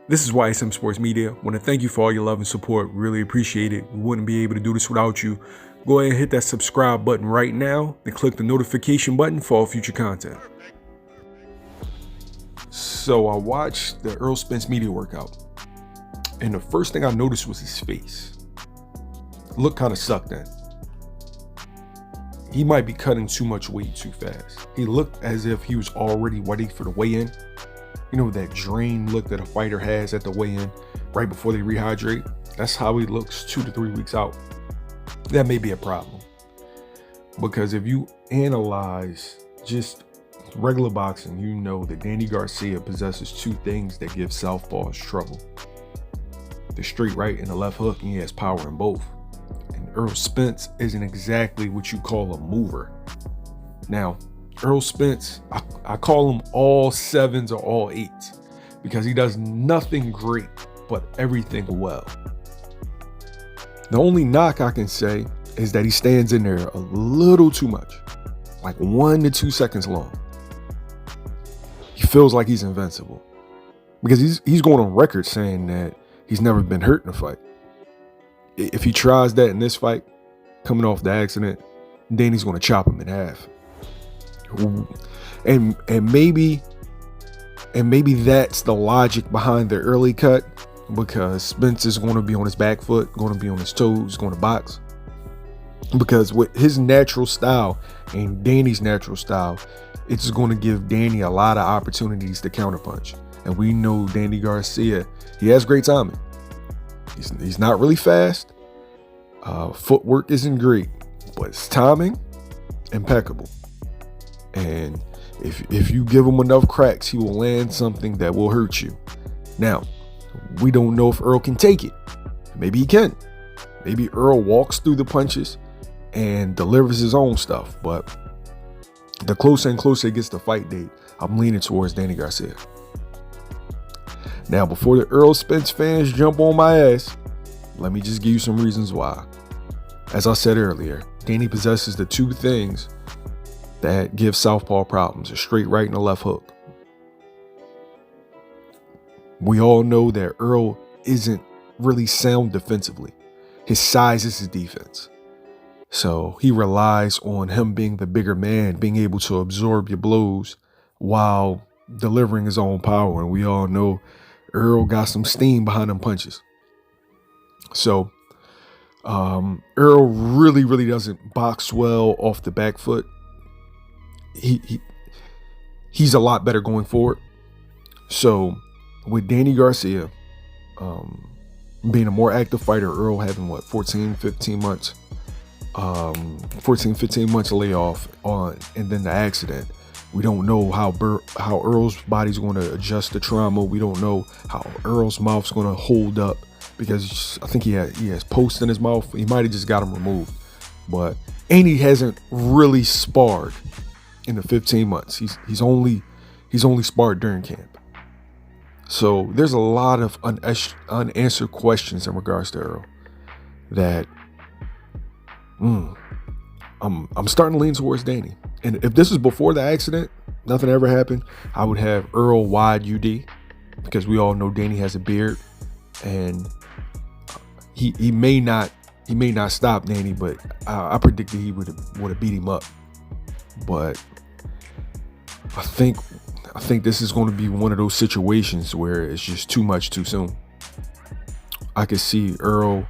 This is YSM Sports Media. Want to thank you for all your love and support. Really appreciate it. We wouldn't be able to do this without you. Go ahead and hit that subscribe button right now and click the notification button for all future content. So I watched the Errol Spence media workout, and the first thing I noticed was his face. Looked kind of sucked in. He might be cutting too much weight too fast. He looked as if he was already ready for the weigh-in. You know, that drained look that a fighter has at the weigh-in right before they rehydrate? That's how he looks 2 to 3 weeks out. That may be a problem. Because if you analyze just regular boxing, you know that Danny Garcia possesses two things that give southpaws trouble. The straight right and the left hook, and he has power in both. And Errol Spence isn't exactly what you call a mover. Now, Errol Spence, I call him all 7s or all 8s because he does nothing great, but everything well. The only knock I can say is that he stands in there a little too much, like 1 to 2 seconds long. He feels like he's invincible because he's going on record saying that he's never been hurt in a fight. If he tries that in this fight, coming off the accident, Danny's going to chop him in half. And maybe that's the logic behind the early cut, because Spence is going to be on his back foot, going to be on his toes, going to box. Because with his natural style and Danny's natural style, it's going to give Danny a lot of opportunities to counterpunch. And we know Danny Garcia, he has great timing. He's not really fast. Footwork isn't great, but his timing, impeccable. And if you give him enough cracks, he will land something that will hurt you. Now, we don't know if Errol can take it. Maybe he can. Maybe Errol walks through the punches and delivers his own stuff. But the closer and closer it gets to fight date, I'm leaning towards Danny Garcia. Now, before the Errol Spence fans jump on my ass, let me just give you some reasons why. As I said earlier, Danny possesses the two things that give southpaw problems: a straight right and a left hook. We all know that Errol isn't really sound defensively. His size is his defense. So he relies on him being the bigger man, being able to absorb your blows while delivering his own power. And we all know Errol got some steam behind them punches. So Errol really doesn't box well off the back foot. He's a lot better going forward. So with Danny Garcia being a more active fighter, Errol having 15 months layoff on, and then the accident, we don't know how Errol's body's going to adjust to trauma. We don't know how Errol's mouth's going to hold up, because I think he has posts in his mouth. He might have just got him removed, and he hasn't really sparred in the 15 months. He's only sparred during camp. So there's a lot of unanswered questions in regards to Errol that I'm starting to lean towards Danny. And if this was before the accident, nothing ever happened, I would have Errol wide UD, because we all know Danny has a beard, and he may not stop Danny, but I predicted he would have beat him up. But I think this is going to be one of those situations where it's just too much too soon. I could see Errol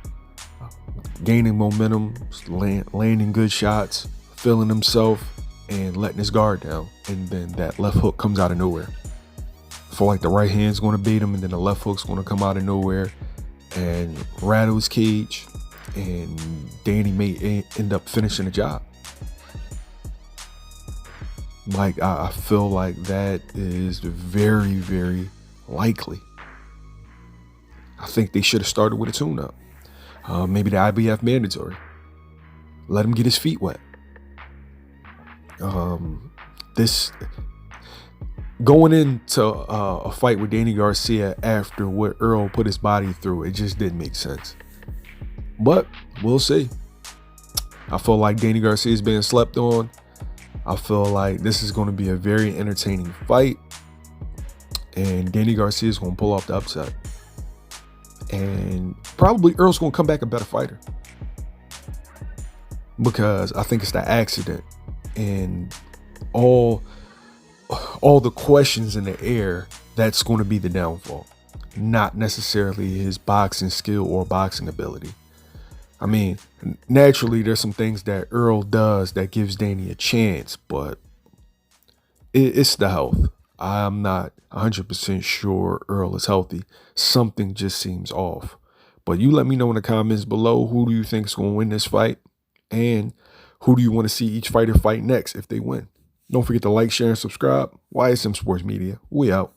gaining momentum, landing good shots, feeling himself, and letting his guard down. And then that left hook comes out of nowhere. I feel like the right hand's going to bait him, and then the left hook's going to come out of nowhere and rattle his cage, and Danny may end up finishing the job. Like, I feel like that is very, very likely. I think they should have started with a tune-up. Maybe the IBF mandatory. Let him get his feet wet. This going into a fight with Danny Garcia after what Errol put his body through, it just didn't make sense. But we'll see. I feel like Danny Garcia is being slept on. I feel like this is going to be a very entertaining fight. and Danny Garcia is going to pull off the upset. And probably Errol's going to come back a better fighter, because I think it's the accident and all the questions in the air that's going to be the downfall, not necessarily his boxing skill or boxing ability. I mean, naturally, there's some things that Errol does that gives Danny a chance, but it's the health. I'm not 100% sure Errol is healthy. Something just seems off. But you let me know in the comments below, who do you think is going to win this fight? And who do you want to see each fighter fight next if they win? Don't forget to like, share, and subscribe. YSM Sports Media. We out.